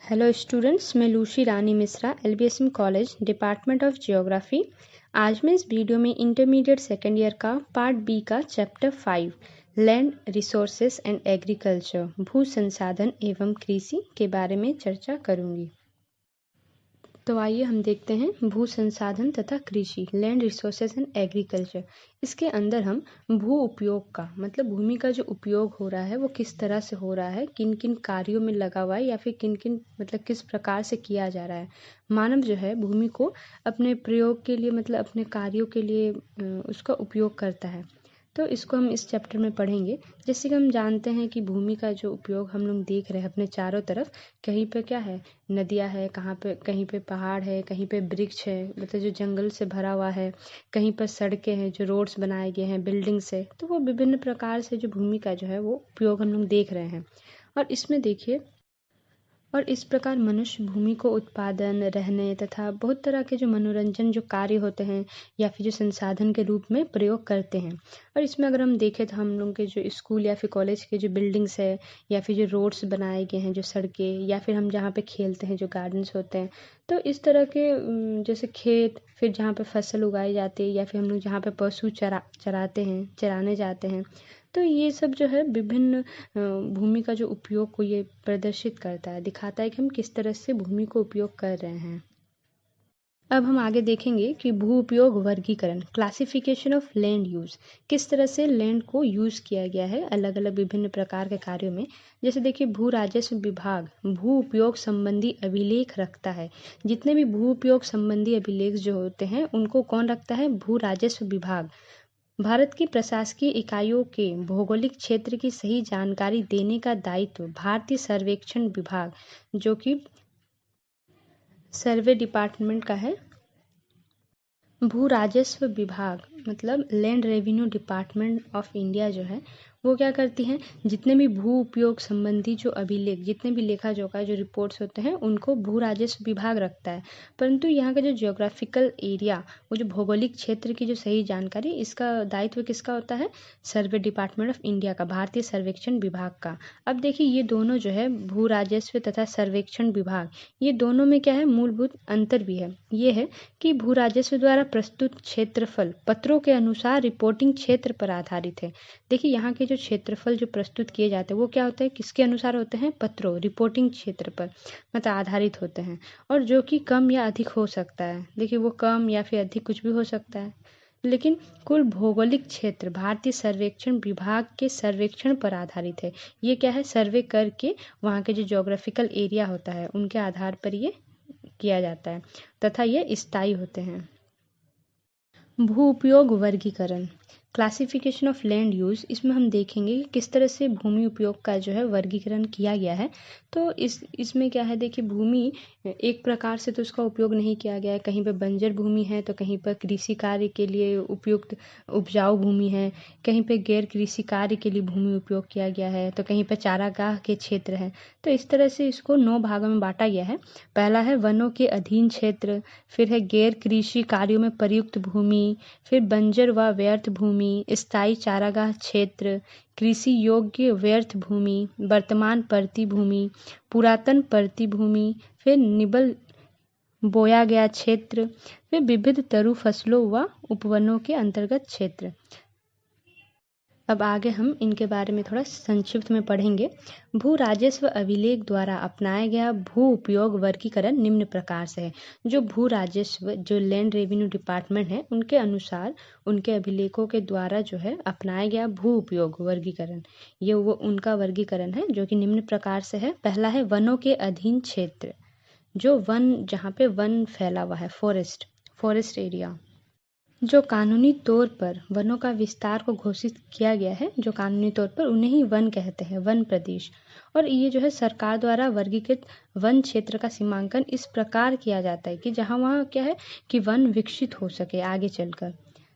Hello students, मैं Lucy Rani Mishra LBSM college department of geography. आज मैं इस वीडियो में इंटरमीडिएट सेकेंड ईयर का पार्ट बी का chapter 5 land resources and agriculture भू संसाधन एवं कृषि के बारे में चर्चा करूंगी। तो आइए हम देखते हैं भू संसाधन तथा कृषि, लैंड रिसोर्सेज एंड एग्रीकल्चर। इसके अंदर हम भू उपयोग का मतलब भूमि का जो उपयोग हो रहा है वो किस तरह से हो रहा है, किन किन कार्यों में लगा हुआ है या फिर किन किन मतलब किस प्रकार से किया जा रहा है। मानव जो है भूमि को अपने प्रयोग के लिए मतलब अपने कार्यों के लिए उसका उपयोग करता है। तो इसको हम इस चैप्टर में पढ़ेंगे। जैसे कि हम जानते हैं कि भूमि का जो उपयोग हम लोग देख रहे हैं अपने चारों तरफ, कहीं पे क्या है, नदियाँ है, कहाँ पे कहीं पे पहाड़ है, कहीं पे वृक्ष है मतलब जो जंगल से भरा हुआ है, कहीं पर सड़कें हैं, जो रोड्स बनाए गए हैं बिल्डिंग्स है। तो वो विभिन्न प्रकार से जो भूमि का जो है वो उपयोग हम लोग देख रहे हैं। और इसमें देखिए, और इस प्रकार मनुष्य भूमि को उत्पादन, रहने तथा बहुत तरह के जो मनोरंजन जो कार्य होते हैं या फिर जो संसाधन के रूप में प्रयोग करते हैं। और इसमें अगर हम देखें तो हम लोग के जो स्कूल या फिर कॉलेज के जो बिल्डिंग्स है या फिर जो रोड्स बनाए गए हैं, जो सड़कें, या फिर हम जहाँ पे खेलते हैं जो गार्डन्स होते हैं, तो इस तरह के जैसे खेत, फिर जहाँ पे फसल उगाई जाती है या फिर हम लोग जहाँ पे पशु चराते हैं, चराने जाते हैं। तो ये सब जो है विभिन्न भूमि का जो उपयोग को ये प्रदर्शित करता है, दिखाता है कि हम किस तरह से भूमि को उपयोग कर रहे हैं। अब हम आगे देखेंगे कि भू उपयोग वर्गीकरण, क्लासिफिकेशन ऑफ लैंड यूज, किस तरह से लैंड को यूज किया गया है अलग अलग विभिन्न प्रकार के कार्यों में। जैसे देखिए, भू राजस्व विभाग भू उपयोग संबंधी अभिलेख रखता है। जितने भी भू उपयोग संबंधी अभिलेख जो होते हैं उनको कौन रखता है? भू राजस्व विभाग। भारत की प्रशासकीय इकाइयों के भौगोलिक क्षेत्र की सही जानकारी देने का दायित्व भारतीय सर्वेक्षण विभाग, जो कि सर्वे डिपार्टमेंट का है। भू राजस्व विभाग मतलब land revenue department of India जो है वो क्या करती हैं? जितने भी भू उपयोग संबंधी जो अभिलेख, जितने भी लेखा जोखा जो रिपोर्ट्स होते हैं उनको भू राजस्व विभाग रखता है। परंतु यहाँ का जो जियोग्राफिकल एरिया, वो जो भौगोलिक क्षेत्र की जो सही जानकारी, इसका दायित्व किसका होता है? सर्वे डिपार्टमेंट ऑफ इंडिया का, भारतीय सर्वेक्षण विभाग का। अब देखिए, ये दोनों जो है भू राजस्व तथा सर्वेक्षण विभाग, ये दोनों में क्या है? मूलभूत अंतर भी है। ये है कि भू राजस्व द्वारा प्रस्तुत क्षेत्रफल पत्रों के अनुसार रिपोर्टिंग क्षेत्र पर आधारित है। देखिए, यहाँ के जो क्षेत्रफल जो प्रस्तुत किए जाते हैं वो क्या होता है? किसके अनुसार होते हैं? पत्रों, रिपोर्टिंग क्षेत्र पर मतलब आधारित होते हैं। और जो कि कम या अधिक हो सकता है। देखिए, वो कम या फिर अधिक कुछ भी हो सकता है, लेकिन कुल भौगोलिक क्षेत्र भारतीय सर्वेक्षण विभाग के सर्वेक्षण पर आधारित है। ये क्या है? सर्वे करके वहाँ के जो ज्योग्राफिकल एरिया होता है उनके आधार पर ये किया जाता है तथा ये स्थायी होते हैं। भू उपयोग वर्गीकरण, क्लासिफिकेशन ऑफ लैंड यूज, इसमें हम देखेंगे कि किस तरह से भूमि उपयोग का जो है वर्गीकरण किया गया है। तो इसमें क्या है? देखिए, भूमि एक प्रकार से तो उसका उपयोग नहीं किया गया है। कहीं पर बंजर भूमि है तो कहीं पर कृषि कार्य के लिए उपयुक्त उपजाऊ भूमि है, कहीं पर गैर कृषि कार्य के लिए भूमि उपयोग किया गया है, तो कहीं पर चारागाह के क्षेत्र है। तो इस तरह से इसको 9 भागों में बांटा गया है। पहला है वनों के अधीन क्षेत्र, फिर है गैर कृषि कार्यों में प्रयुक्त भूमि, फिर बंजर व व्यर्थ भूमि, स्थायी चारागाह क्षेत्र, कृषि योग्य व्यर्थ भूमि, वर्तमान परती भूमि, पुरातन परती भूमि, फिर निबल बोया गया क्षेत्र, फिर विविध तरु फसलों व उपवनों के अंतर्गत क्षेत्र। अब आगे हम इनके बारे में थोड़ा संक्षिप्त में पढ़ेंगे। भू राजस्व अभिलेख द्वारा अपनाया गया भू उपयोग वर्गीकरण निम्न प्रकार से है। जो भू राजस्व जो लैंड रेवेन्यू डिपार्टमेंट है उनके अनुसार उनके अभिलेखों के द्वारा जो है अपनाया गया भू उपयोग वर्गीकरण, ये वो उनका वर्गीकरण है जो कि निम्न प्रकार से है। पहला है वनों के अधीन क्षेत्र, जो वन जहाँ पे वन फैला हुआ है, फॉरेस्ट एरिया। जो कानूनी तौर पर वनों का विस्तार को घोषित किया गया है, जो कानूनी तौर पर उन्हें ही वन कहते हैं, वन प्रदेश। और ये जो है सरकार द्वारा वर्गीकृत वन क्षेत्र का सीमांकन इस प्रकार किया जाता है कि जहाँ वहाँ क्या है कि वन विकसित हो सके आगे चलकर,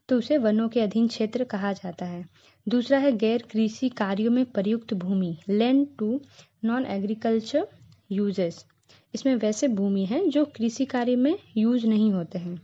तो उसे वनों के अधीन क्षेत्र कहा जाता है। दूसरा है गैर कृषि कार्यों में प्रयुक्त भूमि, land to non agriculture uses. इसमें वैसे भूमि है जो कृषि कार्य में यूज नहीं होते हैं।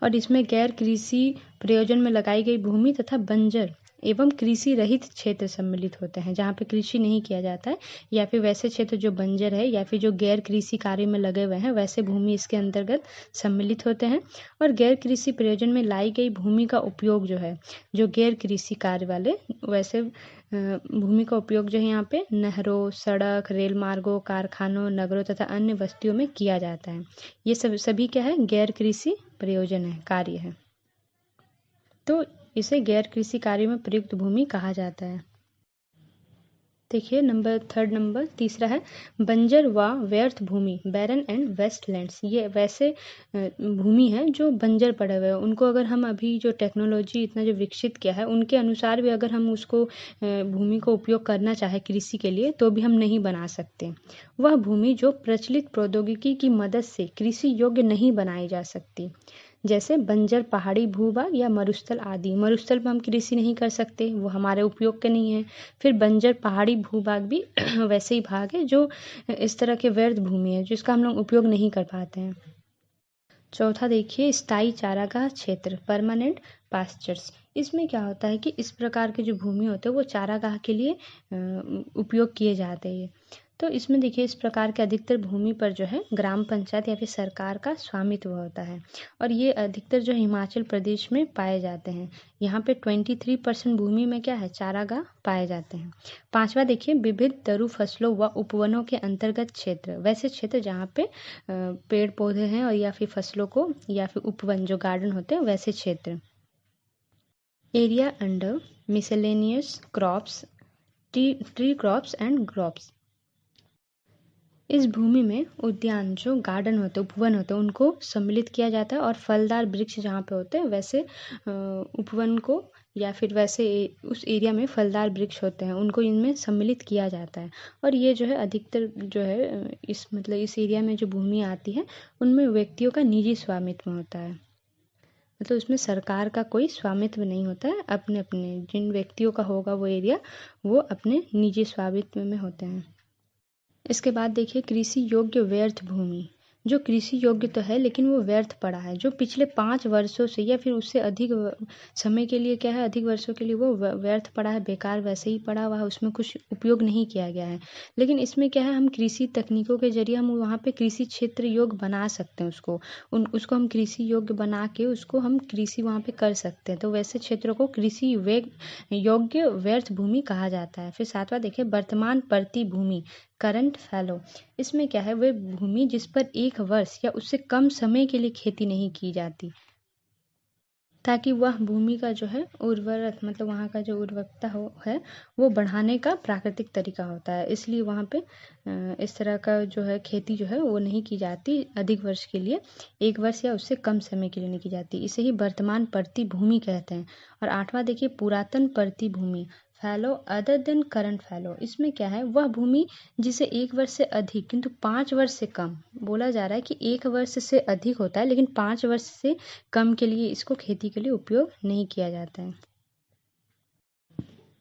और इसमें गैर कृषि प्रयोजन में लगाई गई भूमि तथा बंजर एवं कृषि रहित क्षेत्र सम्मिलित होते हैं, जहाँ पे कृषि नहीं किया जाता है, या फिर वैसे क्षेत्र जो बंजर है या फिर जो गैर कृषि कार्य में लगे हुए हैं, वैसे भूमि इसके अंतर्गत सम्मिलित होते हैं। और गैर कृषि प्रयोजन में लाई गई भूमि का उपयोग जो है, जो गैर कृषि कार्य वाले वैसे भूमि का उपयोग जो है यहाँ पे नहरों, सड़क, रेल मार्गों, कारखानों, नगरों तथा अन्य वस्तुओं में किया जाता है। ये सभी क्या है, गैर कृषि प्रयोजन है, कार्य है, तो इसे गैर कृषि कार्य में प्रयुक्त भूमि कहा जाता है। देखिए नंबर तीसरा है बंजर व व्यर्थ भूमि, बैरन एंड वेस्टलैंड्स। ये वैसे भूमि है जो बंजर पड़े हुए हैं, उनको अगर हम अभी जो टेक्नोलॉजी इतना जो विकसित किया है उनके अनुसार भी अगर हम उसको भूमि को उपयोग करना चाहे कृषि के लिए तो भी हम नहीं बना सकते। वह भूमि जो प्रचलित प्रौद्योगिकी की मदद से कृषि योग्य नहीं बनाई जा सकती, जैसे बंजर पहाड़ी भूभाग या मरुस्थल आदि। मरुस्थल पर हम कृषि नहीं कर सकते, वो हमारे उपयोग के नहीं है। फिर बंजर पहाड़ी भूभाग भी वैसे ही भाग है जो इस तरह के व्यर्थ भूमि है जिसका हम लोग उपयोग नहीं कर पाते हैं। चौथा देखिए स्थायी चारागाह क्षेत्र, परमानेंट पास्चर्स। इसमें क्या होता है कि इस प्रकार के जो भूमि होते हैं वो चारागाह के लिए उपयोग किए जाते हैं। तो इसमें देखिए इस प्रकार के अधिकतर भूमि पर जो है ग्राम पंचायत या फिर सरकार का स्वामित्व होता है, और ये अधिकतर जो हिमाचल प्रदेश में पाए जाते हैं। यहाँ पे 23% भूमि में क्या है, चारागाह पाए जाते हैं। पांचवा देखिए विविध तरु फसलों व उपवनों के अंतर्गत क्षेत्र, वैसे क्षेत्र जहाँ पे पेड़ पौधे हैं और या फिर फसलों को या फिर उपवन जो गार्डन होते हैं वैसे क्षेत्र। Area under miscellaneous crops, tree crops and crops. इस भूमि में उद्यान जो गार्डन होते हैं, उपवन होते हैं, उनको सम्मिलित किया जाता है, और फलदार वृक्ष जहाँ पे होते हैं वैसे उपवन को या फिर वैसे उस एरिया में फलदार वृक्ष होते हैं उनको इनमें सम्मिलित किया जाता है। और ये जो है अधिकतर जो है इस एरिया में जो भूमि आती है उनमें व्यक्तियों का निजी स्वामित्व होता है, मतलब उसमें सरकार का कोई स्वामित्व नहीं होता है, अपने अपने जिन व्यक्तियों का होगा वो एरिया वो अपने निजी स्वामित्व में होते हैं। इसके बाद देखिए कृषि योग्य व्यर्थ भूमि, जो कृषि योग्य तो है लेकिन वो व्यर्थ पड़ा है, जो पिछले 5 वर्षों से या फिर उससे अधिक समय के लिए क्या है, अधिक वर्षों के लिए वो व्यर्थ पड़ा है, बेकार वैसे ही पड़ा हुआ है, उसमें कुछ उपयोग नहीं किया गया है। लेकिन इसमें क्या है, हम कृषि तकनीकों के जरिए हम वहाँ पे कृषि क्षेत्र योग्य बना सकते हैं, उसको हम कृषि योग्य बना के उसको हम कृषि वहाँ पे कर सकते हैं, तो वैसे क्षेत्रों को कृषि योग्य व्यर्थ भूमि कहा जाता है। फिर सातवां देखिए वर्तमान परती भूमि, करंट फैलो। इसमें क्या है, वह भूमि जिस पर 1 वर्ष या उससे कम समय के लिए खेती नहीं की जाती, ताकि वह भूमि का जो है उर्वरक, मतलब वहाँ का जो उर्वरकता है वो बढ़ाने का प्राकृतिक तरीका होता है, इसलिए वहाँ पे इस तरह का जो है खेती जो है वो नहीं की जाती अधिक वर्ष के लिए, 1 वर्ष या उससे कम समय के लिए नहीं की जाती, इसे ही वर्तमान परती भूमि कहते हैं। और आठवां देखिए पुरातन परती भूमि, फैलो अदर देन करंट फैलो। इसमें क्या है, वह भूमि जिसे 1 वर्ष से अधिक किंतु 5 वर्ष से कम, बोला जा रहा है कि 1 वर्ष से अधिक होता है लेकिन 5 वर्ष से कम के लिए इसको खेती के लिए उपयोग नहीं किया जाता है।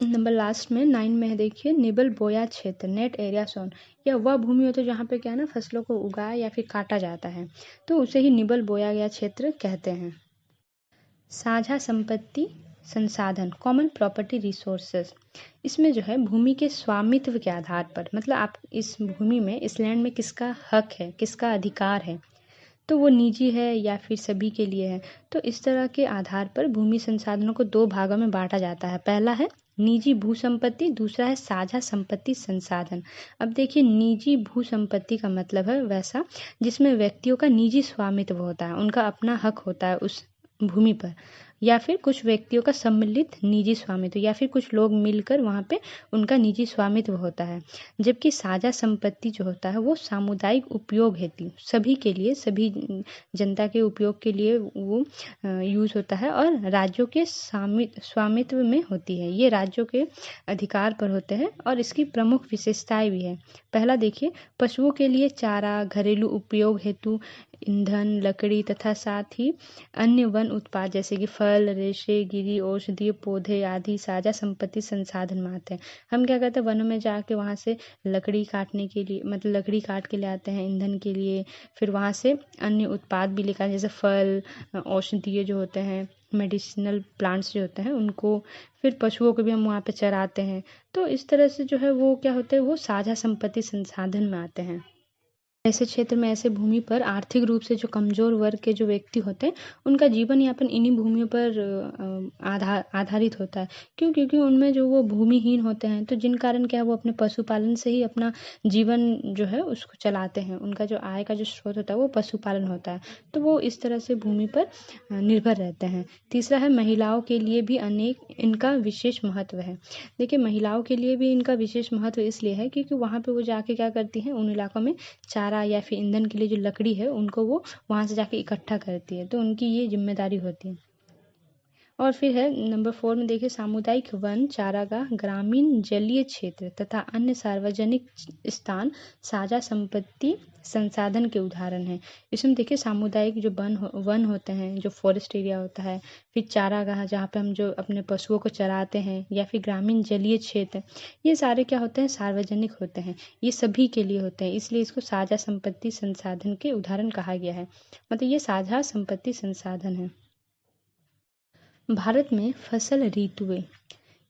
नंबर लास्ट में 9 में है देखिए निबल बोया क्षेत्र, नेट एरिया सोन। या वह भूमि होती है जहाँ पे क्या है ना, फसलों को उगाया या फिर काटा जाता है, तो उसे ही निबल बोया गया क्षेत्र कहते हैं। साझा संपत्ति संसाधन, कॉमन प्रॉपर्टी रिसोर्सेज। इसमें जो है भूमि के स्वामित्व के आधार पर, मतलब आप इस भूमि में, इस लैंड में किसका हक है, किसका अधिकार है, तो वो निजी है या फिर सभी के लिए है। तो इस तरह के आधार पर भूमि संसाधनों को 2 भागों में बांटा जाता है। पहला है निजी भू संपत्ति, दूसरा है साझा संपत्ति संसाधन। अब देखिए निजी भू संपत्ति का मतलब है वैसा जिसमें व्यक्तियों का निजी स्वामित्व होता है, उनका अपना हक होता है उस भूमि पर, या फिर कुछ व्यक्तियों का सम्मिलित निजी स्वामित्व, या फिर कुछ लोग मिलकर वहाँ पे उनका निजी स्वामित्व होता है। जबकि साझा संपत्ति जो होता है वो सामुदायिक उपयोग हेतु सभी के लिए, सभी जनता के उपयोग के लिए वो यूज होता है, और राज्यों के स्वामित्व में होती है। ये राज्यों के अधिकार पर होते हैं, और इसकी प्रमुख विशेषताएं भी है। पहला देखिए पशुओं के लिए चारा, घरेलू उपयोग हेतु ईंधन, लकड़ी तथा साथ ही अन्य वन उत्पाद जैसे कि फल, फल, रेशे, गिरी, औषधीय पौधे आदि साझा संपत्ति संसाधन में आते हैं। हम क्या करते हैं, वनों में जाके वहाँ से लकड़ी काटने के लिए, मतलब लकड़ी काट के ले आते हैं ईंधन के लिए, फिर वहाँ से अन्य उत्पाद भी लेकर, जैसे फल, औषधीय जो होते हैं, मेडिसिनल प्लांट्स जो होते हैं उनको, फिर पशुओं को भी हम वहाँ पे चराते हैं। तो इस तरह से जो है वो क्या होता है, वो साझा संपत्ति संसाधन में आते हैं। ऐसे क्षेत्र में, ऐसे भूमि पर आर्थिक रूप से जो कमजोर वर्ग के जो व्यक्ति होते हैं, उनका जीवन यापन इन्हीं भूमियों पर आधारित होता है। क्यों? क्योंकि उनमें जो वो भूमिहीन होते हैं, तो जिन कारण क्या है, वो अपने पशुपालन से ही अपना जीवन जो है उसको चलाते हैं। उनका जो आय का जो स्रोत होता है वो पशुपालन होता है, तो वो इस तरह से भूमि पर निर्भर रहते हैं। तीसरा है, महिलाओं के लिए भी इनका विशेष महत्व है। देखिए, महिलाओं के लिए भी इनका विशेष महत्व इसलिए है क्योंकि वहाँ पे वो जाके क्या करती हैं, उन इलाकों में चारा या फिर ईंधन के लिए जो लकड़ी है उनको वो वहाँ से जाके इकट्ठा करती है, तो उनकी ये जिम्मेदारी होती है। और फिर है नंबर 4 में, देखिए, सामुदायिक वन, चारागाह, ग्रामीण जलीय क्षेत्र तथा अन्य सार्वजनिक स्थान साझा संपत्ति संसाधन के उदाहरण हैं। इसमें देखिए, सामुदायिक जो वन होते हैं, जो फॉरेस्ट एरिया होता है, फिर चारागाह जहाँ पे हम जो अपने पशुओं को चराते हैं, या फिर ग्रामीण जलीय क्षेत्र, ये सारे क्या होते हैं, सार्वजनिक होते हैं, ये सभी के लिए होते हैं, इसलिए इसको साझा संपत्ति संसाधन के उदाहरण कहा गया है। मतलब ये साझा संपत्ति संसाधन है। भारत में फसल ऋतुएं,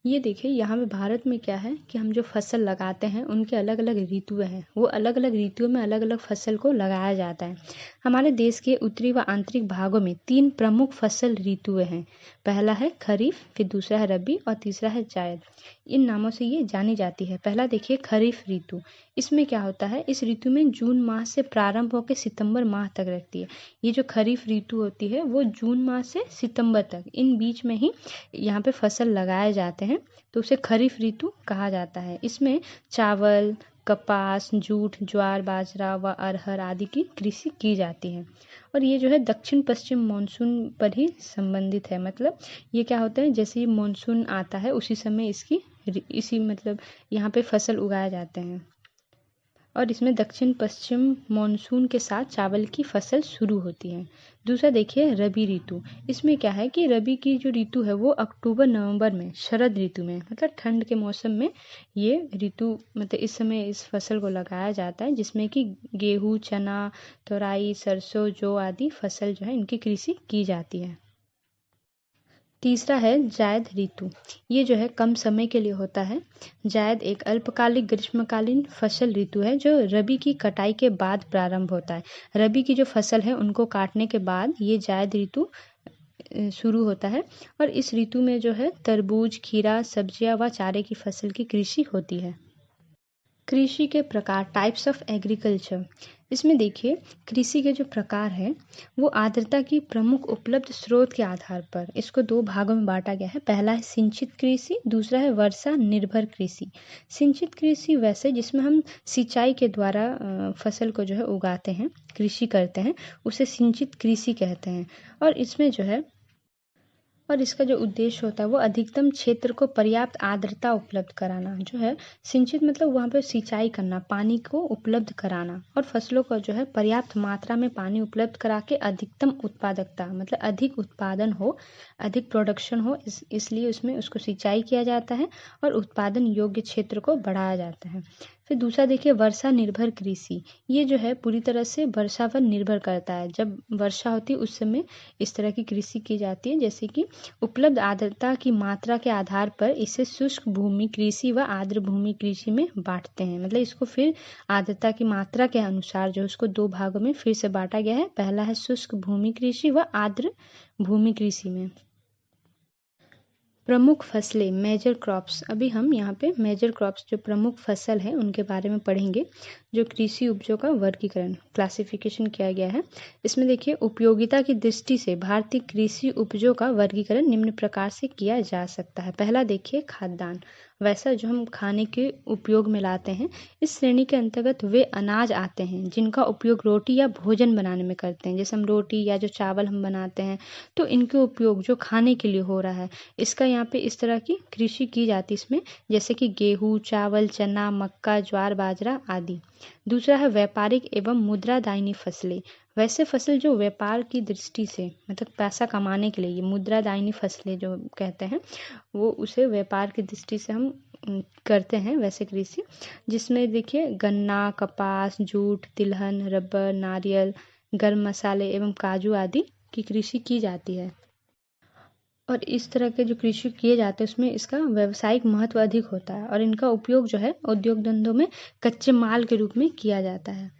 ये देखिए यहाँ पे भारत में क्या है कि हम जो फसल लगाते हैं उनके अलग अलग ऋतुएं हैं, वो अलग अलग ऋतुओं में अलग अलग फसल को लगाया जाता है। हमारे देश के उत्तरी व आंतरिक भागों में 3 प्रमुख फसल ऋतुएं हैं। पहला है खरीफ, फिर दूसरा है रबी और तीसरा है जायद। इन नामों से ये जानी जाती है। पहला देखिए खरीफ ऋतु, इसमें क्या होता है, इस ऋतु में जून माह से प्रारंभ होकर सितंबर माह तक रहती है। ये जो खरीफ ऋतु होती है वो जून माह से सितंबर तक, इन बीच में ही यहाँ पे फसल लगाए जाते हैं, तो उसे खरीफ ऋतु कहा जाता है। इसमें चावल, कपास, जूट, ज्वार, बाजरा व अरहर आदि की कृषि की जाती है। और ये जो है दक्षिण पश्चिम मानसून पर ही संबंधित है। मतलब ये क्या होता है, जैसे ही मानसून आता है उसी समय इसी मतलब यहाँ पे फसल उगाए जाते हैं। और इसमें दक्षिण पश्चिम मानसून के साथ चावल की फसल शुरू होती है। दूसरा देखिए रबी ऋतु, इसमें क्या है कि रबी की जो ऋतु है वो अक्टूबर नवंबर में, शरद ऋतु में, मतलब ठंड के मौसम में ये ऋतु, मतलब इस समय इस फसल को लगाया जाता है, जिसमें कि गेहूँ, चना, तोराई, सरसों, जौ आदि फसल जो है इनकी कृषि की जाती है। तीसरा है जायद ऋतु, ये जो है कम समय के लिए होता है। जायद एक अल्पकालिक ग्रीष्मकालीन फसल ऋतु है जो रबी की कटाई के बाद प्रारंभ होता है। रबी की जो फसल है उनको काटने के बाद ये जायद ऋतु शुरू होता है। और इस ऋतु में जो है तरबूज, खीरा, सब्जियां व चारे की फसल की कृषि होती है। कृषि के प्रकार, टाइप्स ऑफ एग्रीकल्चर, इसमें देखिए कृषि के जो प्रकार हैं वो आर्द्रता की प्रमुख उपलब्ध स्रोत के आधार पर इसको 2 भागों में बांटा गया है। पहला है सिंचित कृषि, दूसरा है वर्षा निर्भर कृषि। सिंचित कृषि वैसे जिसमें हम सिंचाई के द्वारा फसल को जो है उगाते हैं, कृषि करते हैं, उसे सिंचित कृषि कहते हैं। और इसमें जो है, और इसका जो उद्देश्य होता है वो अधिकतम क्षेत्र को पर्याप्त आर्द्रता उपलब्ध कराना। जो है सिंचित मतलब वहाँ पे सिंचाई करना, पानी को उपलब्ध कराना, और फसलों को जो है पर्याप्त मात्रा में पानी उपलब्ध करा के अधिकतम उत्पादकता, मतलब अधिक उत्पादन हो, अधिक प्रोडक्शन हो, इसलिए उसमें उसको सिंचाई किया जाता है और उत्पादन योग्य क्षेत्र को बढ़ाया जाता है। फिर दूसरा देखिए वर्षा निर्भर कृषि, ये जो है पूरी तरह से वर्षा पर निर्भर करता है। जब वर्षा होती है उस समय इस तरह की कृषि की जाती है, जैसे कि उपलब्ध आर्द्रता की मात्रा के आधार पर इसे शुष्क भूमि कृषि व आर्द्र भूमि कृषि में बांटते हैं। मतलब इसको फिर आर्द्रता की मात्रा के अनुसार जो उसको 2 भागों में फिर से बांटा गया है। पहला है शुष्क भूमि कृषि व आर्द्र भूमि कृषि में। प्रमुख फसलें, मेजर क्रॉप्स, अभी हम यहाँ पे मेजर क्रॉप्स जो प्रमुख फसल है उनके बारे में पढ़ेंगे। जो कृषि उपजों का वर्गीकरण, क्लासिफिकेशन किया गया है। इसमें देखिए उपयोगिता की दृष्टि से भारतीय कृषि उपजों का वर्गीकरण निम्न प्रकार से किया जा सकता है। पहला देखिए खाद्यान्न, वैसा जो हम खाने के उपयोग में लाते हैं। इस श्रेणी के अंतर्गत वे अनाज आते हैं जिनका उपयोग रोटी या भोजन बनाने में करते हैं। जैसे हम रोटी या जो चावल हम बनाते हैं तो इनके उपयोग जो खाने के लिए हो रहा है, इसका यहाँ पे इस तरह की कृषि की जाती है इसमें, जैसे कि गेहूँ, चावल, चना, मक्का, ज्वार, बाजरा आदि। दूसरा है व्यापारिक एवं मुद्रादायिनी फसलें। वैसे फसल जो व्यापार की दृष्टि से मतलब पैसा कमाने के लिए, ये मुद्रादायनी फसलें जो कहते हैं, वो उसे व्यापार की दृष्टि से हम करते हैं वैसे कृषि, जिसमें देखिए गन्ना, कपास, जूट, तिलहन, रबर, नारियल, गर्म मसाले एवं काजू आदि की कृषि की जाती है। और इस तरह के जो कृषि किए जाते हैं उसमें इसका व्यावसायिक महत्व अधिक होता है और इनका उपयोग जो है उद्योग धंधों में कच्चे माल के रूप में किया जाता है।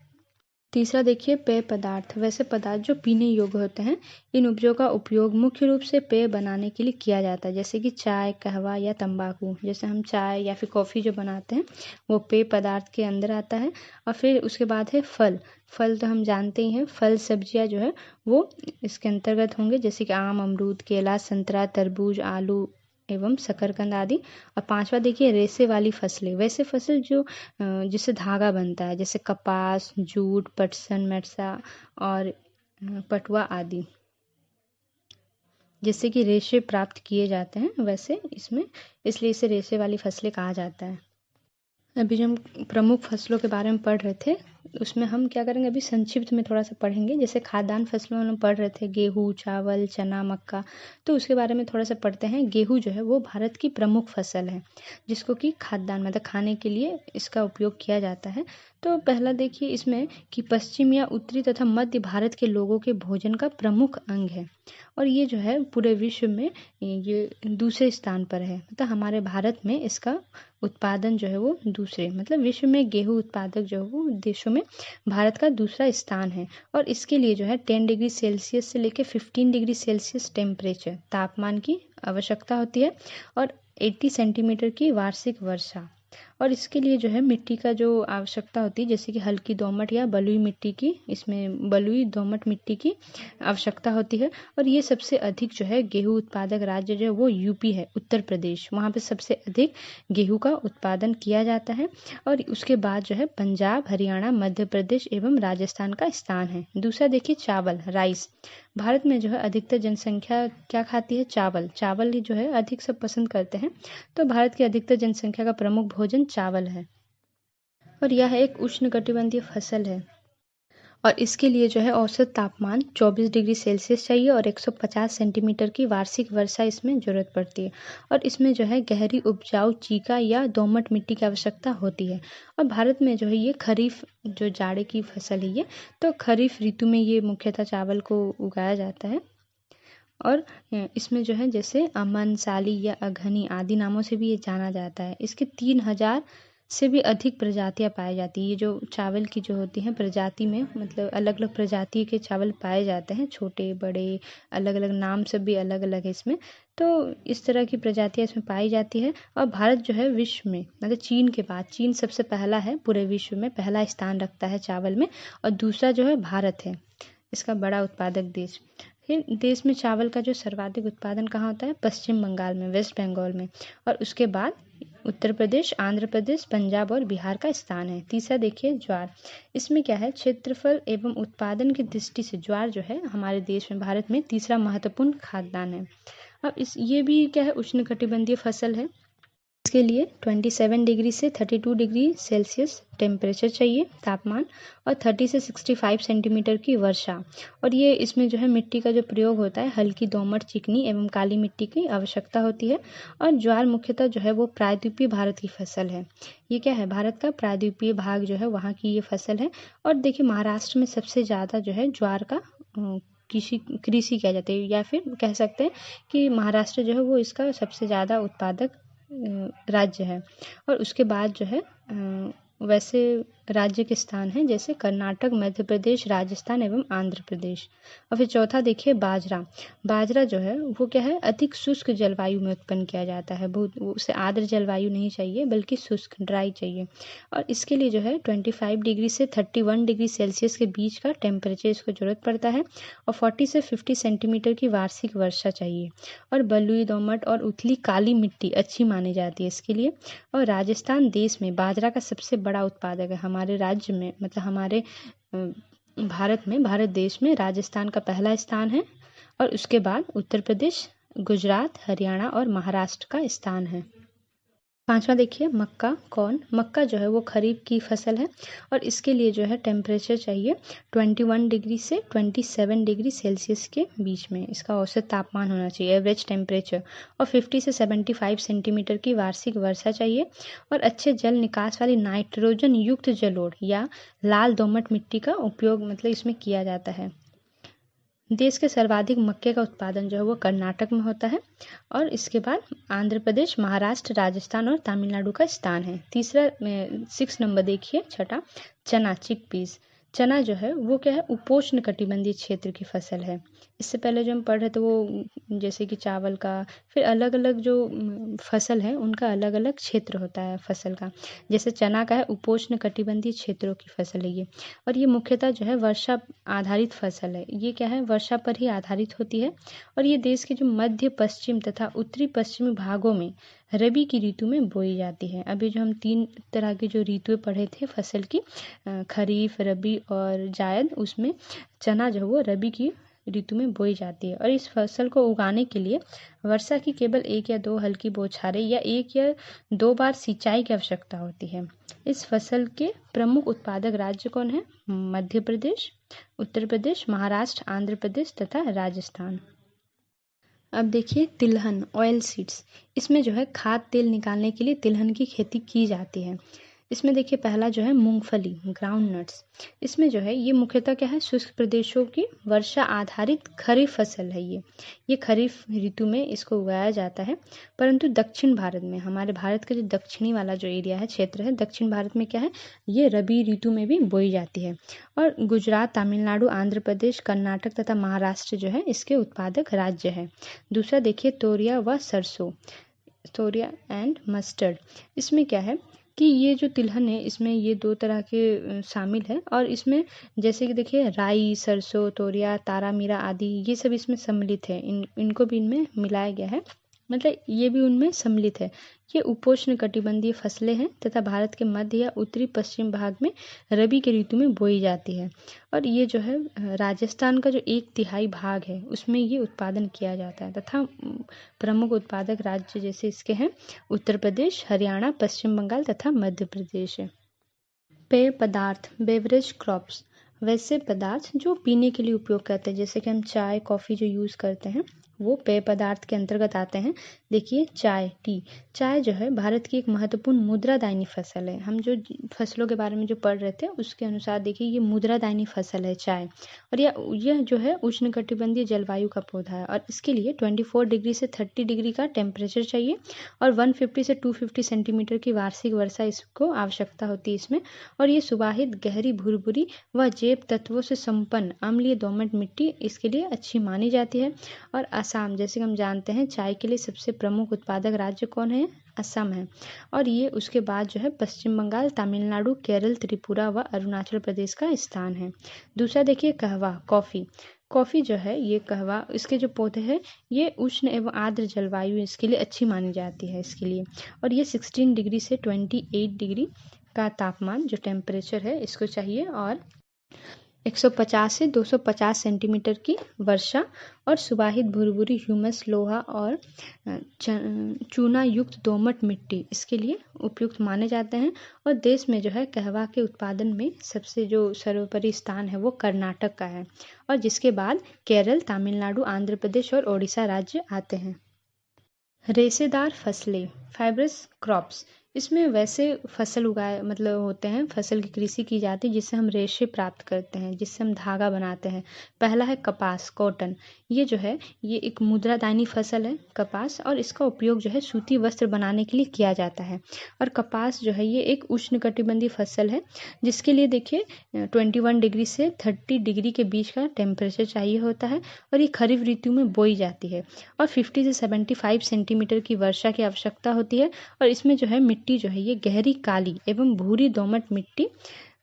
तीसरा देखिए पेय पदार्थ। वैसे पदार्थ जो पीने योग्य होते हैं, इन उपजों का उपयोग मुख्य रूप से पेय बनाने के लिए किया जाता है, जैसे कि चाय, कहवा या तंबाकू। जैसे हम चाय या फिर कॉफ़ी जो बनाते हैं वो पेय पदार्थ के अंदर आता है। और फिर उसके बाद है फल। फल तो हम जानते ही हैं, फल सब्जियां जो है वो इसके अंतर्गत होंगे, जैसे कि आम, अमरूद, केला, संतरा, तरबूज, आलू एवं शकरकंद आदि। और पांचवा देखिए रेशे वाली फसलें। वैसे फसल जो जिससे धागा बनता है, जैसे कपास, जूट, पटसन, मेरसा और पटुआ आदि, जिससे कि रेशे प्राप्त किए जाते हैं वैसे इसमें, इसलिए इसे रेशे वाली फसलें कहा जाता है। अभी जो हम प्रमुख फसलों के बारे में पढ़ रहे थे उसमें हम क्या करेंगे, अभी संक्षिप्त में थोड़ा सा पढ़ेंगे। जैसे खाद्यान्न फसलों में हम पढ़ रहे थे गेहूँ, चावल, चना, मक्का, तो उसके बारे में थोड़ा सा पढ़ते हैं। गेहूँ जो है वो भारत की प्रमुख फसल है, जिसको कि खाद्यान्न मतलब खाने के लिए इसका उपयोग किया जाता है। तो पहला देखिए इसमें कि पश्चिम या उत्तरी तथा मध्य भारत के लोगों के भोजन का प्रमुख अंग है और ये जो है पूरे विश्व में ये दूसरे स्थान पर है। मतलब हमारे भारत में इसका उत्पादन जो है वो दूसरे मतलब विश्व में गेहूं उत्पादक जो है वो देशों में भारत का दूसरा स्थान है। और इसके लिए जो है 10 डिग्री सेल्सियस से लेकर 15 डिग्री सेल्सियस टेम्परेचर तापमान की आवश्यकता होती है और 80 सेंटीमीटर की वार्षिक वर्षा। और इसके लिए जो है मिट्टी का जो आवश्यकता होती है, जैसे कि हल्की दोमट या बलुई मिट्टी की, इसमें बलुई दोमट मिट्टी की आवश्यकता होती है। और ये सबसे अधिक जो है गेहूं उत्पादक राज्य जो है वो यूपी है, उत्तर प्रदेश, वहाँ पे सबसे अधिक गेहूं का उत्पादन किया जाता है। और उसके बाद जो है पंजाब, हरियाणा, मध्य प्रदेश एवं राजस्थान का स्थान है। दूसरा देखिए चावल, राइस। भारत में जो है अधिकतर जनसंख्या क्या खाती है, चावल। चावल ही जो है अधिक सब पसंद करते हैं, तो भारत की अधिकतर जनसंख्या का प्रमुख भोजन चावल है और यह एक उष्णकटिबंधीय फसल है। और इसके लिए जो है औसत तापमान 24 डिग्री सेल्सियस चाहिए और 150 सेंटीमीटर की वार्षिक वर्षा इसमें जरूरत पड़ती है। और इसमें जो है गहरी उपजाऊ चीका या दोमट मिट्टी की आवश्यकता होती है। और भारत में जो है ये खरीफ जो जाड़े की फसल है ये, तो खरीफ ऋतु में ये मुख्यतः चावल को उगाया जाता है। और इसमें जो है जैसे अमन, साली या अघनी आदि नामों से भी ये जाना जाता है। इसके 3000 से भी अधिक प्रजातियां पाई जाती है। ये जो चावल की जो होती हैं प्रजाति में मतलब अलग अलग प्रजाति के चावल पाए जाते हैं, छोटे बड़े, अलग अलग नाम सब भी अलग अलग है इसमें। तो इस तरह की प्रजातियां इसमें पाई जाती है। और भारत जो है विश्व में मतलब चीन के बाद, चीन सबसे पहला है पूरे विश्व में, पहला स्थान रखता है चावल में और दूसरा जो है भारत है, इसका बड़ा उत्पादक देश। फिर देश में चावल का जो सर्वाधिक उत्पादन कहाँ होता है, पश्चिम बंगाल में, वेस्ट बंगाल में। और उसके बाद उत्तर प्रदेश, आंध्र प्रदेश, पंजाब और बिहार का स्थान है। तीसरा देखिए ज्वार। इसमें क्या है, क्षेत्रफल एवं उत्पादन की दृष्टि से ज्वार जो है हमारे देश में, भारत में तीसरा महत्वपूर्ण खाद्यान्न है। अब ये भी क्या है, उष्णकटिबंधीय फसल है। इसके लिए 27 डिग्री से 32 डिग्री सेल्सियस टेम्परेचर चाहिए तापमान और 30 से 65 सेंटीमीटर की वर्षा। और ये इसमें जो है मिट्टी का जो प्रयोग होता है हल्की दोमट, चिकनी एवं काली मिट्टी की आवश्यकता होती है। और ज्वार मुख्यतः जो है वो प्रायद्वीपीय भारत की फसल है। ये क्या है, भारत का प्रायद्वीपीय भाग जो है वहाँ की ये फसल है। और देखिए महाराष्ट्र में सबसे ज़्यादा जो है ज्वार का कृषि किया जाता है, या फिर कह सकते हैं कि महाराष्ट्र जो है वो इसका सबसे ज़्यादा उत्पादक राज्य है। और उसके बाद जो है वैसे राज्य के स्थान हैं जैसे कर्नाटक, मध्य प्रदेश, राजस्थान एवं आंध्र प्रदेश। और फिर चौथा देखिए बाजरा। बाजरा जो है वो क्या है, अधिक शुष्क जलवायु में उत्पन्न किया जाता है। बहुत उसे आर्द्र जलवायु नहीं चाहिए बल्कि शुष्क, ड्राई चाहिए। और इसके लिए जो है 25 डिग्री से 31 डिग्री सेल्सियस के बीच का टेम्परेचर इसको जरूरत पड़ता है और 40 से 50 सेंटीमीटर की वार्षिक वर्षा चाहिए। और बलुई, दोमट और उथली काली मिट्टी अच्छी मानी जाती है इसके लिए। और राजस्थान देश में बाजरा का सबसे बड़ा उत्पादक है। हमारे राज्य में मतलब हमारे भारत में, भारत देश में राजस्थान का पहला स्थान है और उसके बाद उत्तर प्रदेश, गुजरात, हरियाणा और महाराष्ट्र का स्थान है। पांचवा देखिए मक्का कॉर्न। मक्का जो है वो खरीफ की फसल है और इसके लिए जो है टेम्परेचर चाहिए 21 डिग्री से 27 डिग्री सेल्सियस के बीच में इसका औसत तापमान होना चाहिए, एवरेज टेम्परेचर, और 50 से 75 सेंटीमीटर की वार्षिक वर्षा चाहिए और अच्छे जल निकास वाली नाइट्रोजन युक्त जलोढ़ या लाल दोमट मिट्टी का उपयोग मतलब इसमें किया जाता है। देश के सर्वाधिक मक्के का उत्पादन जो है वो कर्नाटक में होता है और इसके बाद आंध्र प्रदेश, महाराष्ट्र, राजस्थान और तमिलनाडु का स्थान है। तीसरा 6 नंबर देखिए, छठा चना, चिकपीस। चना जो है वो क्या है, उपोष्ण कटिबंधीय क्षेत्र की फसल है। इससे पहले जो हम पढ़ रहे थे वो जैसे कि चावल का, फिर अलग अलग जो फसल है उनका अलग अलग क्षेत्र होता है फसल का। जैसे चना का है उपोष्ण कटिबंधीय क्षेत्रों की फसल है ये, और ये मुख्यतः जो है वर्षा आधारित फसल है। ये क्या है, वर्षा पर ही आधारित होती है और ये देश के जो मध्य पश्चिम तथा उत्तरी पश्चिमी भागों में रबी की ऋतु में बोई जाती है। अभी जो हम 3 तरह की जो ऋतुएं पढ़े थे फसल की, खरीफ, रबी और जायद, उसमें चना जो है वो रबी की ऋतु में बोई जाती है और इस फसल को उगाने के लिए वर्षा की केवल 1 या 2 हल्की बौछारें या 1 या 2 बार सिंचाई की आवश्यकता होती है। इस फसल के प्रमुख उत्पादक राज्य कौन है? मध्य प्रदेश, उत्तर प्रदेश, महाराष्ट्र, आंध्र प्रदेश तथा राजस्थान। अब देखिए तिलहन, ऑयल सीड्स। इसमें जो है खाद्य तेल निकालने के लिए तिलहन की खेती की जाती है। इसमें देखिए पहला जो है मूंगफली, ग्राउंड नट्स। इसमें जो है ये मुख्यतः क्या है, शुष्क प्रदेशों की वर्षा आधारित खरीफ फसल है ये खरीफ ऋतु में इसको उगाया जाता है। परंतु दक्षिण भारत में, हमारे भारत का जो दक्षिणी वाला जो एरिया है, क्षेत्र है, दक्षिण भारत में क्या है, ये रबी ऋतु में भी बोई जाती है और गुजरात, तमिलनाडु, आंध्र प्रदेश, कर्नाटक तथा महाराष्ट्र जो है इसके उत्पादक राज्य है। दूसरा देखिए तोरिया व सरसों, तोरिया एंड मस्टर्ड। इसमें क्या है कि ये जो तिलहन है इसमें ये 2 तरह के शामिल है और इसमें जैसे कि देखिए राई, सरसों, तोरिया, तारा मीरा आदि ये सब इसमें सम्मिलित है। इनको भी इनमें मिलाया गया है, मतलब ये भी उनमें सम्मिलित है। ये उपोष्ण कटिबंधीय फसलें हैं तथा भारत के मध्य या उत्तरी पश्चिम भाग में रबी के ऋतु में बोई जाती है और ये जो है राजस्थान का जो 1/3 भाग है उसमें ये उत्पादन किया जाता है तथा प्रमुख उत्पादक राज्य जैसे इसके हैं उत्तर प्रदेश, हरियाणा, पश्चिम बंगाल तथा मध्य प्रदेश है। पेय पदार्थ, बेवरेज क्रॉप्स, वैसे पदार्थ जो पीने के लिए उपयोग करते हैं, जैसे कि हम चाय, कॉफ़ी जो यूज़ करते हैं वो पेय पदार्थ के अंतर्गत आते हैं। देखिए चाय, टी। चाय जो है भारत की एक महत्वपूर्ण मुद्रादायनी फसल है। हम जो फसलों के बारे में जो पढ़ रहे थे उसके अनुसार देखिए ये मुद्रादायनी फसल है चाय, और यह जो है उष्णकटिबंधीय जलवायु का पौधा है और इसके लिए 24 डिग्री से 30 डिग्री का टेम्परेचर चाहिए और 150 से 250 सेंटीमीटर की वार्षिक वर्षा इसको आवश्यकता होती है इसमें। और ये सुवाहित, गहरी, भुरभुरी व जैव तत्वों से संपन्न अम्लीय दोमट मिट्टी इसके लिए अच्छी मानी जाती है। और असम, जैसे हम जानते हैं चाय के लिए सबसे प्रमुख उत्पादक राज्य कौन है? असम है। और ये उसके बाद जो है पश्चिम बंगाल, तमिलनाडु, केरल, त्रिपुरा व अरुणाचल प्रदेश का स्थान है। दूसरा देखिए कहवा, कॉफ़ी। कॉफ़ी जो है ये कहवा, इसके जो पौधे हैं ये उष्ण एवं आर्द्र जलवायु इसके लिए अच्छी मानी जाती है इसके लिए, और ये 16 डिग्री से 28 डिग्री का तापमान जो टेम्परेचर है इसको चाहिए और 150 से 250 सेंटीमीटर की वर्षा और सुवाहित, भुरभुरी, ह्यूमस, लोहा और चूना युक्त दोमट मिट्टी इसके लिए उपयुक्त माने जाते हैं। और देश में जो है कहवा के उत्पादन में सबसे जो सर्वोपरि स्थान है वो कर्नाटक का है और जिसके बाद केरल, तमिलनाडु, आंध्र प्रदेश और ओडिशा राज्य आते हैं। रेशेदार फसलें, फाइब्रस क्रॉप्स। इसमें वैसे फसल उगाए मतलब होते हैं, फसल की कृषि की जाती है जिससे हम रेशे प्राप्त करते हैं, जिससे हम धागा बनाते हैं। पहला है कपास, कॉटन। ये जो है ये एक मुद्रादायनी फसल है कपास, और इसका उपयोग जो है सूती वस्त्र बनाने के लिए किया जाता है। और कपास जो है ये एक उष्णकटिबंधीय फसल है जिसके लिए देखिए 21 डिग्री से 30 डिग्री के बीच का टेम्परेचर चाहिए होता है और ये खरीफ ऋतु में बोई जाती है और 50 से 75 सेंटीमीटर की वर्षा की आवश्यकता होती है। और इसमें जो है मिट्टी जो है ये गहरी काली एवं भूरी दोमट मिट्टी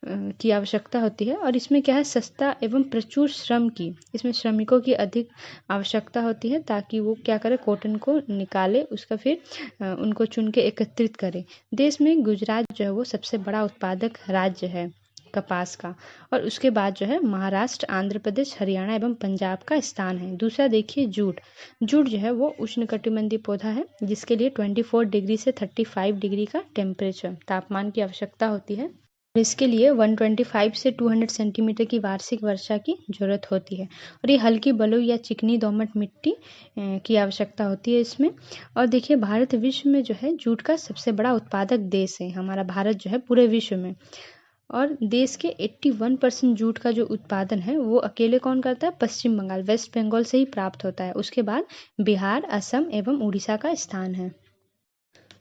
की आवश्यकता होती है और इसमें क्या है सस्ता एवं प्रचुर श्रम की, इसमें श्रमिकों की अधिक आवश्यकता होती है ताकि वो क्या करे, कॉटन को निकाले, उसका फिर उनको चुन के एकत्रित करे। देश में गुजरात जो है वो सबसे बड़ा उत्पादक राज्य है कपास का, और उसके बाद जो है महाराष्ट्र, आंध्र प्रदेश, हरियाणा एवं पंजाब का स्थान है। दूसरा देखिए जूट। जूट जो है वो उष्णकटिबंधीय पौधा है जिसके लिए 24 डिग्री से 35 डिग्री का टेम्परेचर तापमान की आवश्यकता होती है। इसके लिए 125 से 200 सेंटीमीटर की वार्षिक वर्षा की जरूरत होती है, और ये हल्की बलुई या चिकनी दोमट मिट्टी की आवश्यकता होती है इसमें। और देखिए भारत विश्व में जो है जूट का सबसे बड़ा उत्पादक देश है, हमारा भारत जो है पूरे विश्व में। और देश के 81% जूट का जो उत्पादन है वो अकेले कौन करता है? पश्चिम बंगाल, वेस्ट बंगाल से ही प्राप्त होता है। उसके बाद बिहार, असम एवं उड़ीसा का स्थान है।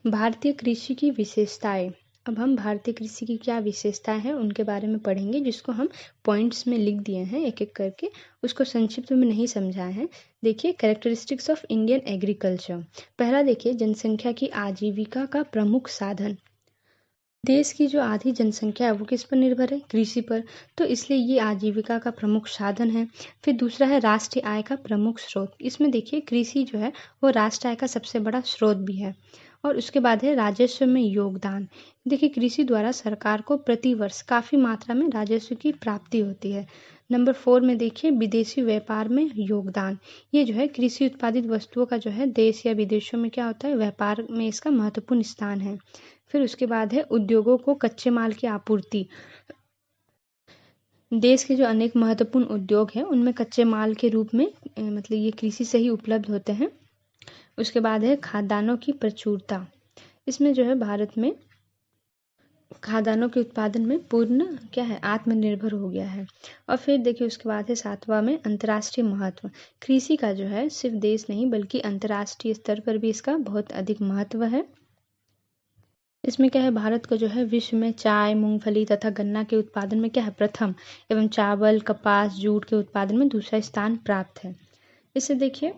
भारतीय कृषि की विशेषताएं। अब हम भारतीय कृषि की क्या विशेषताएं हैं उनके बारे में पढ़ेंगे, जिसको हम पॉइंट्स में लिख दिए हैं एक एक करके, उसको संक्षिप्त में नहीं समझाए हैं। देखिए कैरेक्टरिस्टिक्स ऑफ इंडियन एग्रीकल्चर। पहला देखिए जनसंख्या की आजीविका का प्रमुख साधन। देश की जो आधी जनसंख्या है वो किस पर निर्भर है? कृषि पर, तो इसलिए ये आजीविका का प्रमुख साधन है। फिर दूसरा है राष्ट्रीय आय का प्रमुख स्रोत। इसमें देखिए कृषि जो है वो राष्ट्रीय आय का सबसे बड़ा स्रोत भी है। और उसके बाद है राजस्व में योगदान। देखिए कृषि द्वारा सरकार को प्रति वर्ष काफ़ी मात्रा में राजस्व की प्राप्ति होती है। नंबर 4 में देखिए विदेशी व्यापार में योगदान। ये जो है कृषि उत्पादित वस्तुओं का जो है देश या विदेशों में क्या होता है, व्यापार में इसका महत्वपूर्ण स्थान है। फिर उसके बाद है उद्योगों को कच्चे माल की आपूर्ति। देश के जो अनेक महत्वपूर्ण उद्योग हैं उनमें कच्चे माल के रूप में मतलब ये कृषि से ही उपलब्ध होते हैं। उसके बाद है खाद्यान्नों की प्रचुरता। इसमें जो है भारत में खाद्यान्नों के उत्पादन में पूर्ण क्या है, आत्मनिर्भर हो गया है। और फिर देखिए उसके बाद है 7वां में अंतर्राष्ट्रीय महत्व। कृषि का जो है सिर्फ देश नहीं बल्कि अंतर्राष्ट्रीय स्तर पर भी इसका बहुत अधिक महत्व है। इसमें क्या है, भारत को जो है विश्व में चाय, मूंगफली तथा गन्ना के उत्पादन में क्या है, प्रथम एवं चावल, कपास, जूट के उत्पादन में दूसरा स्थान प्राप्त है। इसे देखिए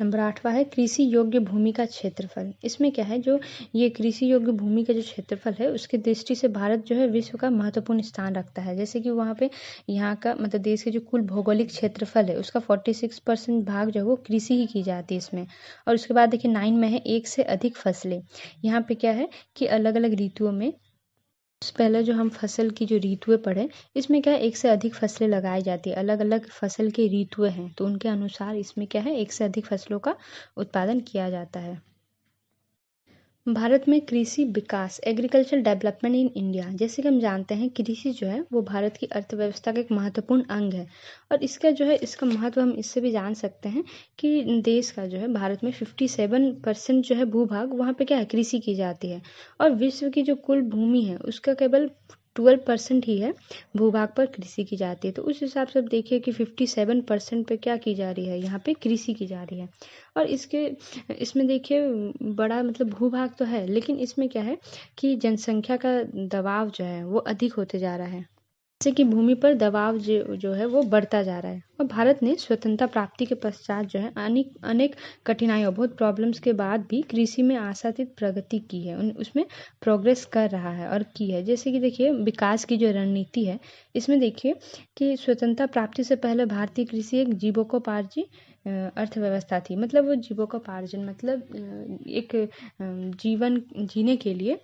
नंबर 8वां है कृषि योग्य भूमि का क्षेत्रफल। इसमें क्या है, जो ये कृषि योग्य भूमि का जो क्षेत्रफल है उसकी दृष्टि से भारत जो है विश्व का महत्वपूर्ण स्थान रखता है। जैसे कि वहाँ पे यहाँ का मतलब देश के जो कुल भौगोलिक क्षेत्रफल है उसका 46% भाग जो है वो कृषि ही की जाती है इसमें। और उसके बाद देखिए 9 में है एक से अधिक फसलें। यहाँ पे क्या है कि अलग अलग ऋतुओं में, पहले जो हम फसल की जो ऋतुएं पढ़े, इसमें क्या है एक से अधिक फसलें लगाई जाती है। अलग अलग फसल के ऋतुएं हैं तो उनके अनुसार इसमें क्या है एक से अधिक फसलों का उत्पादन किया जाता है। भारत में कृषि विकास, एग्रीकल्चर डेवलपमेंट इन इंडिया। जैसे कि हम जानते हैं कृषि जो है वो भारत की अर्थव्यवस्था का एक महत्वपूर्ण अंग है। और इसका जो है इसका महत्व हम इससे भी जान सकते हैं कि देश का जो है भारत में 57% जो है भूभाग वहाँ पे क्या है, कृषि की जाती है। और विश्व की जो कुल भूमि है उसका केवल 12% ही है भूभाग पर कृषि की जाती है। तो उस हिसाब से अब देखिए कि 57% पे क्या की जा रही है, यहाँ पे कृषि की जा रही है। और इसमें देखिए बड़ा मतलब भूभाग तो है, लेकिन इसमें क्या है कि जनसंख्या का दबाव जो है वो अधिक होते जा रहा है। जैसे कि भूमि पर दबाव जो है वो बढ़ता जा रहा है। और भारत ने स्वतंत्रता प्राप्ति के पश्चात जो है अनेक अनेक कठिनाइयों, बहुत प्रॉब्लम्स के बाद भी कृषि में आशातीत प्रगति की है, उसमें प्रोग्रेस कर रहा है और की है। जैसे कि देखिए विकास की जो रणनीति है, इसमें देखिए कि स्वतंत्रता प्राप्ति से पहले भारतीय कृषि एक जीविकोपार्जी अर्थव्यवस्था थी। मतलब वो जीविकोपार्जन मतलब एक जीवन जीने के लिए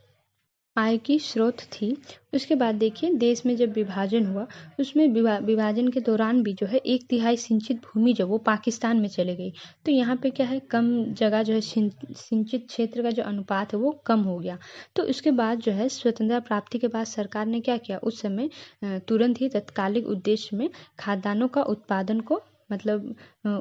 आय की स्रोत थी। उसके बाद देखिए देश में जब विभाजन हुआ, उसमें विभाजन के दौरान भी जो है 1/3 सिंचित भूमि जो वो पाकिस्तान में चले गई। तो यहाँ पे क्या है, कम जगह जो है सिंचित क्षेत्र का जो अनुपात है वो कम हो गया। तो उसके बाद जो है स्वतंत्रता प्राप्ति के बाद सरकार ने क्या किया, उस समय तुरंत ही तत्कालिक उद्देश्य में खाद्यान्नों का उत्पादन को मतलब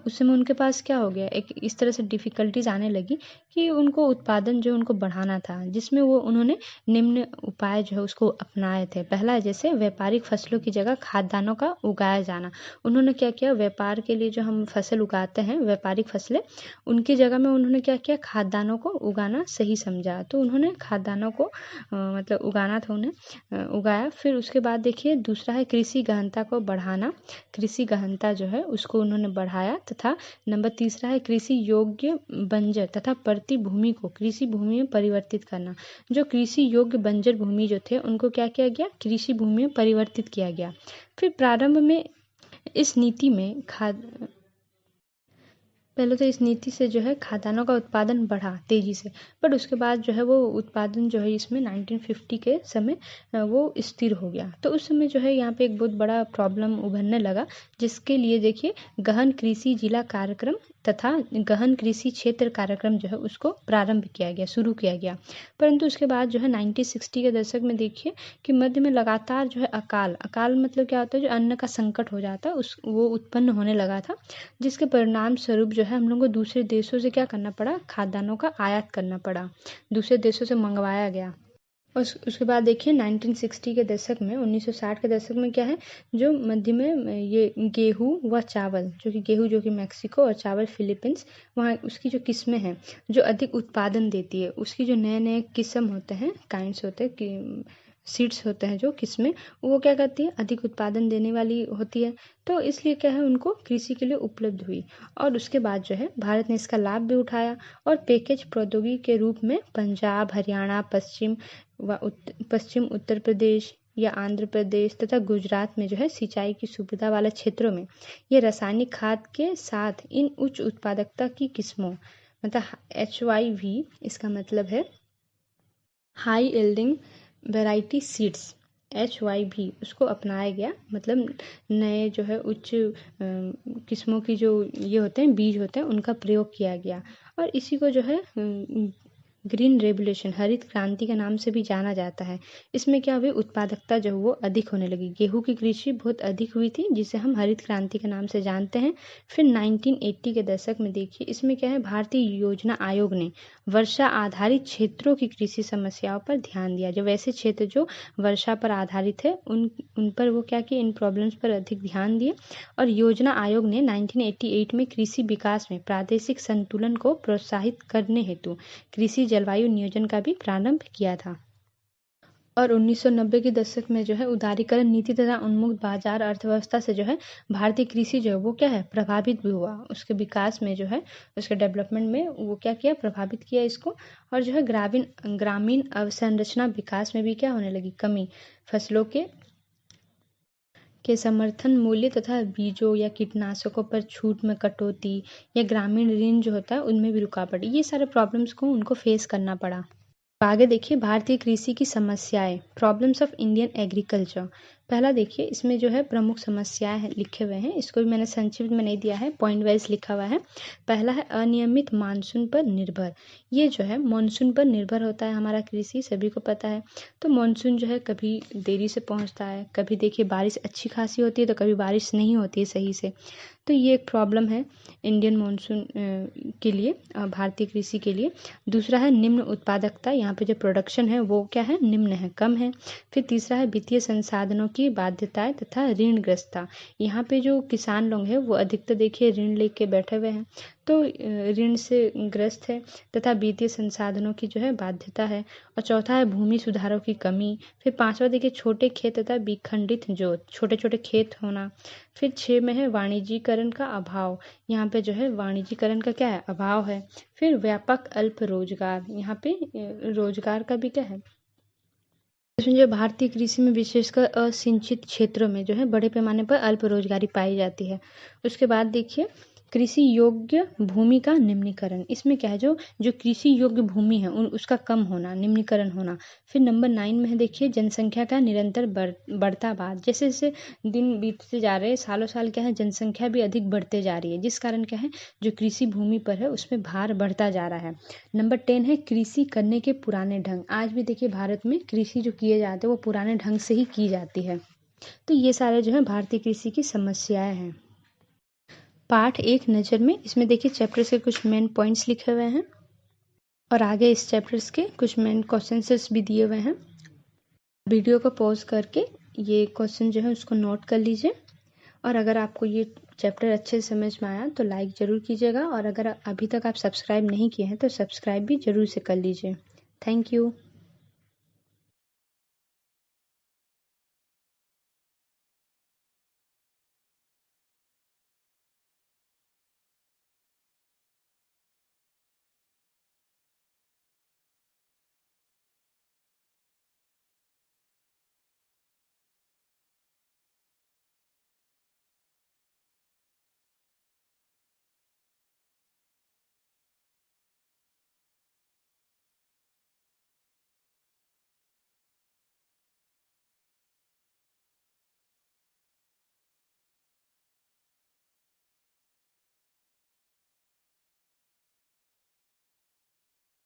उस समय उनके पास क्या हो गया, एक इस तरह से डिफ़िकल्टीज आने लगी कि उनको उत्पादन जो उनको बढ़ाना था, जिसमें वो उन्होंने निम्न उपाय जो है उसको अपनाए थे। पहला, जैसे व्यापारिक फसलों की जगह खाद्यान्नों का उगाया जाना। उन्होंने क्या किया, व्यापार के लिए जो हम फसल उगाते हैं व्यापारिक फसलें, उनकी जगह में उन्होंने क्या किया, खाद्यान्नों को उगाना सही समझा। तो उन्होंने खाद्यान्नों को मतलब उगाना था, उन्हें उगाया। फिर उसके बाद देखिए दूसरा है कृषि गहनता को बढ़ाना। कृषि गहनता जो है उसको उन्होंने बढ़ाया। तथा नंबर तीसरा है कृषि योग्य बंजर तथा परती भूमि को कृषि भूमि में परिवर्तित करना। जो कृषि योग्य बंजर भूमि जो थे उनको क्या किया गया, कृषि भूमि में परिवर्तित किया गया। फिर प्रारंभ में इस नीति में पहले तो इस नीति से जो है खाद्यान्नों का उत्पादन बढ़ा तेजी से, बट उसके बाद जो है वो उत्पादन जो है इसमें 1950 के समय वो स्थिर हो गया। तो उस समय जो है यहाँ पे एक बहुत बड़ा प्रॉब्लम उभरने लगा, जिसके लिए देखिए गहन कृषि जिला कार्यक्रम तथा गहन कृषि क्षेत्र कार्यक्रम जो है उसको प्रारंभ किया गया, शुरू किया गया। परंतु उसके बाद जो है 1960 के दशक में देखिए कि मध्य में लगातार जो है अकाल मतलब क्या होता है, जो अन्न का संकट हो जाता है वो उत्पन्न होने लगा था, जिसके परिणाम स्वरूप जो है हम लोग को दूसरे देशों से क्या करना पड़ा, खाद्यान्नों का आयात करना पड़ा, दूसरे देशों से मंगवाया गया। और उसके बाद देखिए 1960 के दशक में 1960 के दशक में क्या है, जो मध्य में ये गेहूं व चावल, जो कि गेहूं जो कि मैक्सिको और चावल फिलीपींस, वहाँ उसकी जो किस्में हैं जो अधिक उत्पादन देती है, उसकी जो नए नए किस्म होते हैं, काइंड्स होते हैं कि सीड्स होते हैं जो किस्में, वो क्या करती है, अधिक उत्पादन देने वाली होती है। तो इसलिए क्या है, उनको कृषि के लिए उपलब्ध हुई। और उसके बाद जो है भारत ने इसका लाभ भी उठाया और पैकेज प्रौद्योगिकी के रूप में पंजाब, हरियाणा, पश्चिम उत्तर प्रदेश या आंध्र प्रदेश तथा गुजरात में जो है सिंचाई की सुविधा वाले क्षेत्रों में ये रासायनिक खाद के साथ इन उच्च उत्पादकता की किस्मों, मतलब HYV, इसका मतलब है high yielding variety seeds, HYV, उसको अपनाया गया। मतलब नए जो है उच्च किस्मों की जो ये होते हैं, बीज होते हैं, उनका प्रयोग किया गया। और इसी को जो है ग्रीन रेवोल्यूशन, हरित क्रांति के नाम से भी जाना जाता है। इसमें क्या हुई, उत्पादकता जो वो अधिक होने लगी। गेहूं की कृषि बहुत अधिक हुई थी, जिसे हम हरित क्रांति के नाम से जानते हैं। फिर 1980 के दशक में देखिए इसमें क्या है, भारतीय योजना आयोग ने वर्षा आधारित क्षेत्रों की कृषि समस्याओं पर ध्यान दिया। जो वैसे क्षेत्र जो वर्षा पर आधारित है उन पर वो क्या किए, इन प्रॉब्लम्स पर अधिक ध्यान दिए। और योजना आयोग ने 1988 में कृषि विकास में प्रादेशिक संतुलन को प्रोत्साहित करने हेतु कृषि जलवायु नियोजन का भी प्रारंभ किया था। और 1990 के दशक में जो है उदारीकरण नीति तथा उन्मुक्त बाजार अर्थव्यवस्था से जो है भारतीय कृषि जो है वो क्या है, प्रभावित भी हुआ। उसके विकास में जो है, उसके डेवलपमेंट में वो क्या किया, प्रभावित किया इसको। और जो है ग्रामीण अवसंरचना विकास में भी क्या होने लगी, कमी। फसलों के समर्थन मूल्य तथा बीजों या कीटनाशकों पर छूट में कटौती या ग्रामीण ऋण जो होता है उनमें भी रुकावट, ये सारे प्रॉब्लम्स को उनको फेस करना पड़ा। आगे देखिए भारतीय कृषि की समस्याएं, प्रॉब्लम्स ऑफ इंडियन एग्रीकल्चर। पहला देखिए इसमें जो है प्रमुख समस्याएं लिखे हुए हैं, इसको भी मैंने संक्षिप्त में नहीं दिया है, पॉइंट वाइज लिखा हुआ है। पहला है अनियमित मानसून पर निर्भर। ये जो है मानसून पर निर्भर होता है हमारा कृषि, सभी को पता है। तो मानसून जो है कभी देरी से पहुंचता है, कभी देखिए बारिश अच्छी खासी होती है तो कभी बारिश नहीं होती है सही से। तो ये एक प्रॉब्लम है इंडियन मानसून के लिए, भारतीय कृषि के लिए। दूसरा है निम्न उत्पादकता, यहाँ पे जो प्रोडक्शन है वो क्या है, निम्न है, कम है। फिर तीसरा है वित्तीय संसाधनों की बाध्यताएं तथा ऋणग्रस्तता। यहाँ पे जो किसान लोग हैं वो अधिकतर देखिए ऋण लेके बैठे हुए हैं, तो ऋण से ग्रस्त है तथा वित्तीय संसाधनों की जो है बाध्यता है। और चौथा है भूमि सुधारों की कमी। फिर पांचवा देखिए छोटे खेत तथा विखंडित जोत, छोटे छोटे खेत होना। फिर 6 में है वाणिज्यीकरण का अभाव, यहाँ पे जो है वाणिज्यीकरण का क्या है, अभाव है। फिर व्यापक अल्प रोजगार, यहाँ पे रोजगार का भी क्या है, इसमें जो भारतीय कृषि में विशेषकर असिंचित क्षेत्रों में जो है बड़े पैमाने पर अल्प रोजगारी पाई जाती है। उसके बाद देखिए कृषि योग्य भूमि का निम्नीकरण, इसमें क्या है, जो कृषि योग्य भूमि है उसका कम होना, निम्नीकरण होना। फिर नंबर 9 में है देखिए जनसंख्या का निरंतर बढ़ता बाद, जैसे जैसे दिन बीतते जा रहे हैं, सालों साल क्या है, जनसंख्या भी अधिक बढ़ते जा रही है, जिस कारण क्या है, जो कृषि भूमि पर है उसमें भार बढ़ता जा रहा है। नंबर 10 है कृषि करने के पुराने ढंग। आज भी देखिए भारत में कृषि जो किए जाते हैं वो पुराने ढंग से ही की जाती है। तो ये सारे जो है भारतीय कृषि की समस्याएं हैं। पाठ 1 नज़र में, इसमें देखिए चैप्टर्स के कुछ मेन पॉइंट्स लिखे हुए हैं और आगे इस चैप्टर्स के कुछ मेन क्वेश्चंस भी दिए हुए हैं। वीडियो को पॉज करके ये क्वेश्चन जो है उसको नोट कर लीजिए। और अगर आपको ये चैप्टर अच्छे से समझ में आया तो लाइक ज़रूर कीजिएगा, और अगर अभी तक आप सब्सक्राइब नहीं किए हैं तो सब्सक्राइब भी ज़रूर से कर लीजिए। Thank you.